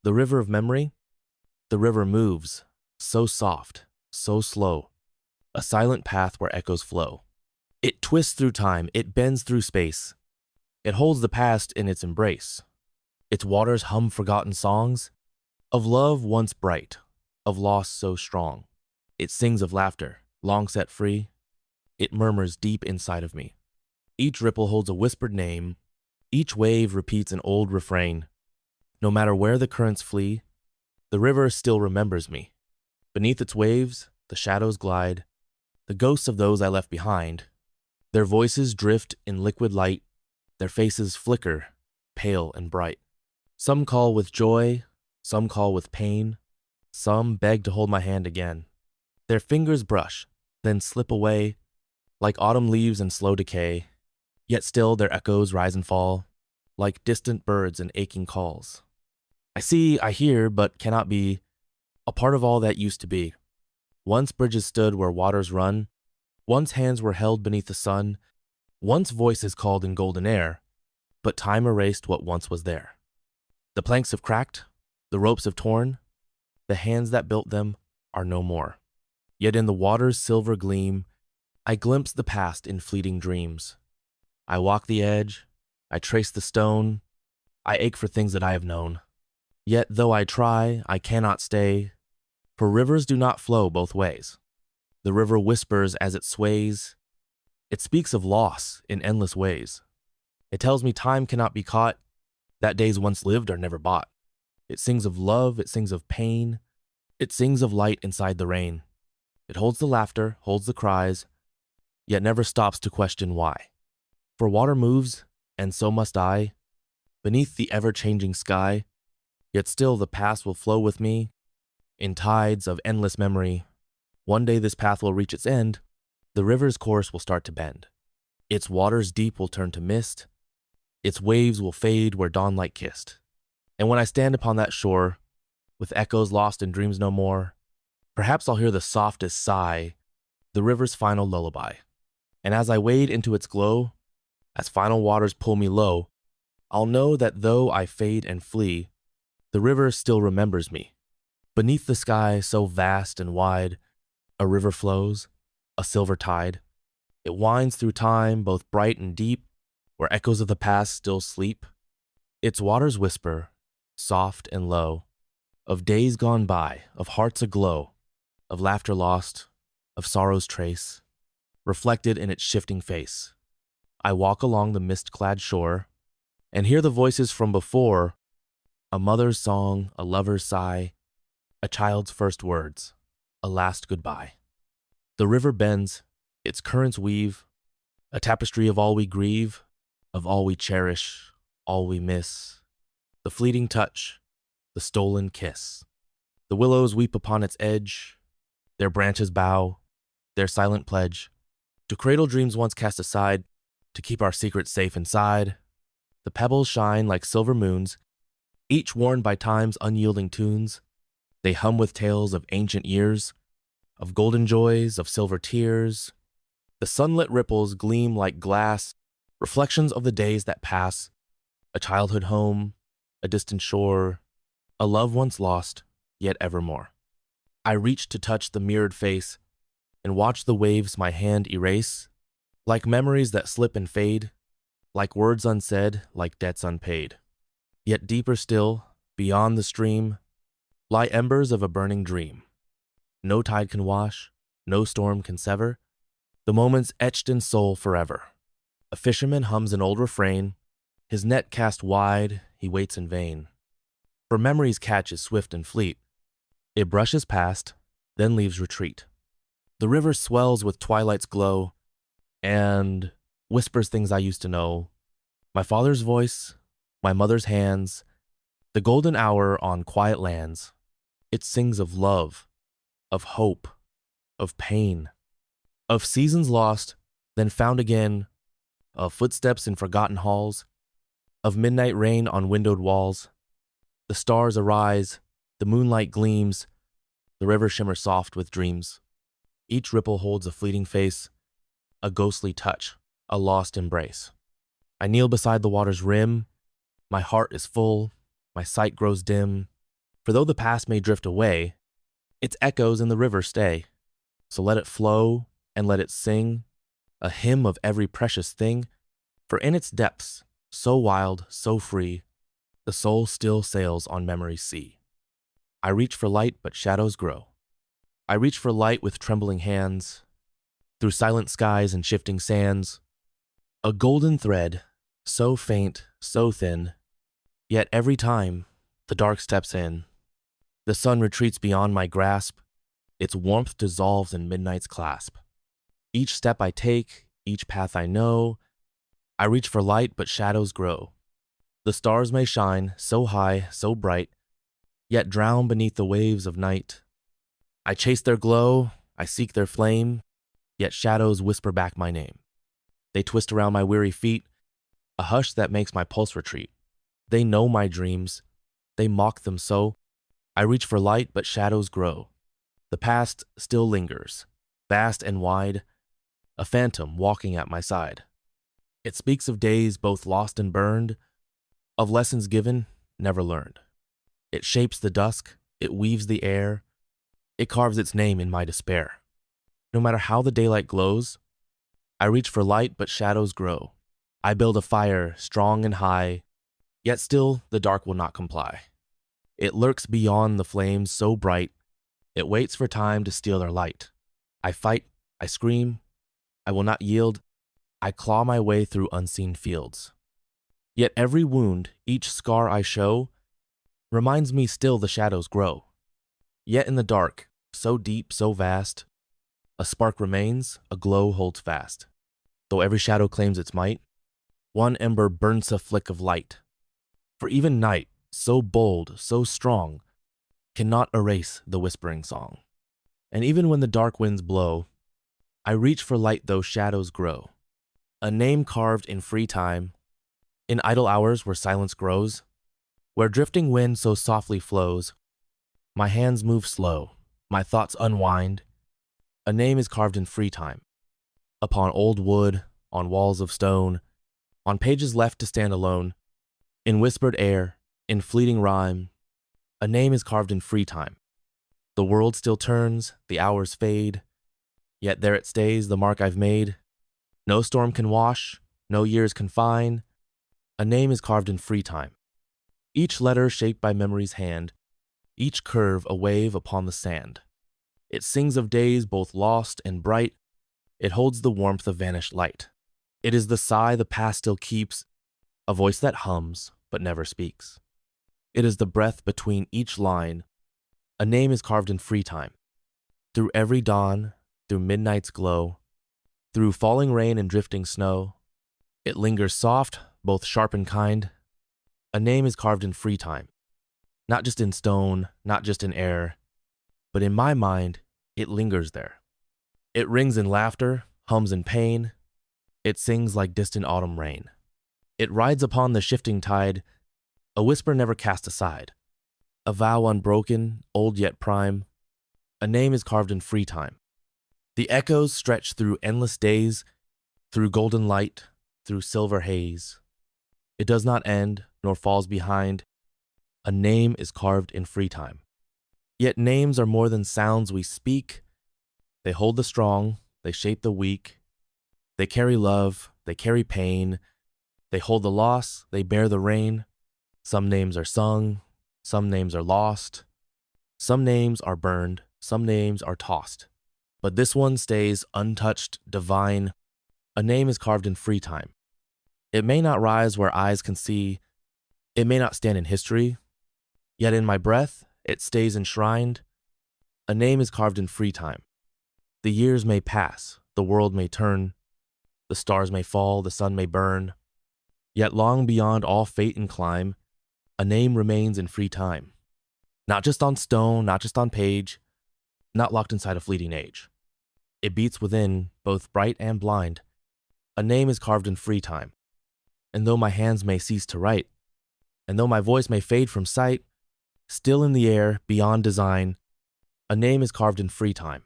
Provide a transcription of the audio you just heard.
The river of memory? The river moves, so soft, so slow, a silent path where echoes flow. It twists through time, it bends through space. It holds the past in its embrace. Its waters hum forgotten songs of love once bright, of loss so strong. It sings of laughter, long set free. It murmurs deep inside of me. Each ripple holds a whispered name. Each wave repeats an old refrain. No matter where the currents flee, the river still remembers me. Beneath its waves, the shadows glide, the ghosts of those I left behind. Their voices drift in liquid light, their faces flicker, pale and bright. Some call with joy, some call with pain, some beg to hold my hand again. Their fingers brush, then slip away, like autumn leaves in slow decay, yet still their echoes rise and fall, like distant birds in aching calls. I see, I hear, but cannot be a part of all that used to be. Once bridges stood where waters run, once hands were held beneath the sun, once voices called in golden air, but time erased what once was there. The planks have cracked, the ropes have torn, the hands that built them are no more. Yet in the water's silver gleam, I glimpse the past in fleeting dreams. I walk the edge, I trace the stone, I ache for things that I have known. Yet though I try, I cannot stay, for rivers do not flow both ways. The river whispers as it sways. It speaks of loss in endless ways. It tells me time cannot be caught, that days once lived are never bought. It sings of love, it sings of pain, it sings of light inside the rain. It holds the laughter, holds the cries, yet never stops to question why. For water moves, and so must I, beneath the ever-changing sky, yet still the past will flow with me, in tides of endless memory. One day this path will reach its end, the river's course will start to bend. Its waters deep will turn to mist, its waves will fade where dawnlight kissed. And when I stand upon that shore, with echoes lost in dreams no more, perhaps I'll hear the softest sigh, the river's final lullaby. And as I wade into its glow, as final waters pull me low, I'll know that though I fade and flee, the river still remembers me. Beneath the sky so vast and wide, a river flows, a silver tide. It winds through time, both bright and deep, where echoes of the past still sleep. Its waters whisper, soft and low, of days gone by, of hearts aglow, of laughter lost, of sorrow's trace, reflected in its shifting face. I walk along the mist-clad shore, and hear the voices from before, a mother's song, a lover's sigh, a child's first words, a last goodbye. The river bends, its currents weave, a tapestry of all we grieve, of all we cherish, all we miss, the fleeting touch, the stolen kiss. The willows weep upon its edge, their branches bow, their silent pledge, to cradle dreams once cast aside, to keep our secrets safe inside. The pebbles shine like silver moons, each worn by time's unyielding tunes. They hum with tales of ancient years, of golden joys, of silver tears. The sunlit ripples gleam like glass, reflections of the days that pass, a childhood home, a distant shore, a love once lost, yet evermore. I reach to touch the mirrored face and watch the waves my hand erase, like memories that slip and fade, like words unsaid, like debts unpaid. Yet deeper still, beyond the stream, lie embers of a burning dream. No tide can wash, no storm can sever, the moments etched in soul forever. A fisherman hums an old refrain, his net cast wide, he waits in vain. For memory's catch is swift and fleet. It brushes past, then leaves retreat. The river swells with twilight's glow, and whispers things I used to know. My father's voice, my mother's hands, the golden hour on quiet lands. It sings of love, of hope, of pain, of seasons lost, then found again, of footsteps in forgotten halls, of midnight rain on windowed walls. The stars arise, the moonlight gleams, the river shimmers soft with dreams. Each ripple holds a fleeting face, a ghostly touch, a lost embrace. I kneel beside the water's rim, my heart is full, my sight grows dim, For though the past may drift away, its echoes in the river stay. So let it flow and let it sing, a hymn of every precious thing. For in its depths, so wild, so free, the soul still sails on memory's sea. I reach for light, but shadows grow. I reach for light with trembling hands, through silent skies and shifting sands. A golden thread, so faint, so thin, yet every time the dark steps in, the sun retreats beyond my grasp, its warmth dissolves in midnight's clasp. Each step I take, each path I know, I reach for light, but shadows grow. The stars may shine so high, so bright, yet drown beneath the waves of night. I chase their glow, I seek their flame, yet shadows whisper back my name. They twist around my weary feet, a hush that makes my pulse retreat. They know my dreams, they mock them so. I reach for light, but shadows grow. The past still lingers, vast and wide, a phantom walking at my side. It speaks of days both lost and burned, of lessons given, never learned. It shapes the dusk, it weaves the air, it carves its name in my despair. No matter how the daylight glows, I reach for light, but shadows grow. I build a fire strong and high, yet still the dark will not comply. It lurks beyond the flames so bright, it waits for time to steal their light. I fight, I scream, I will not yield, I claw my way through unseen fields. Yet every wound, each scar I show, reminds me still the shadows grow. Yet in the dark, so deep, so vast, a spark remains, a glow holds fast. Though every shadow claims its might, one ember burns a flick of light. For even night, so bold, so strong, cannot erase the whispering song. And even when the dark winds blow, I reach for light though shadows grow. A name carved in free time, in idle hours where silence grows, where drifting wind so softly flows. My hands move slow, my thoughts unwind. A name is carved in free time, upon old wood, on walls of stone, on pages left to stand alone, in whispered air, in fleeting rhyme. A name is carved in free time. The world still turns, the hours fade, yet there it stays, the mark I've made. No storm can wash, no years confine. A name is carved in free time. Each letter shaped by memory's hand, each curve a wave upon the sand. It sings of days both lost and bright. It holds the warmth of vanished light. It is the sigh the past still keeps, a voice that hums but never speaks. It is the breath between each line. A name is carved in free time. Through every dawn, through midnight's glow, through falling rain and drifting snow, it lingers soft, both sharp and kind. A name is carved in free time. Not just in stone, not just in air, but in my mind, it lingers there. It rings in laughter, hums in pain. It sings like distant autumn rain. It rides upon the shifting tide, a whisper never cast aside. A vow unbroken, old yet prime. A name is carved in free time. The echoes stretch through endless days, through golden light, through silver haze. It does not end, nor falls behind. A name is carved in free time. Yet names are more than sounds we speak. They hold the strong, they shape the weak. They carry love, they carry pain. They hold the loss, they bear the rain. Some names are sung, some names are lost. Some names are burned, some names are tossed. But this one stays untouched, divine. A name is carved in free time. It may not rise where eyes can see. It may not stand in history. Yet in my breath, it stays enshrined. A name is carved in free time. The years may pass, the world may turn. The stars may fall, the sun may burn. Yet long beyond all fate and clime, a name remains in free time. Not just on stone, not just on page, not locked inside a fleeting age. It beats within, both bright and blind. A name is carved in free time. And though my hands may cease to write, and though my voice may fade from sight, still in the air, beyond design, a name is carved in free time.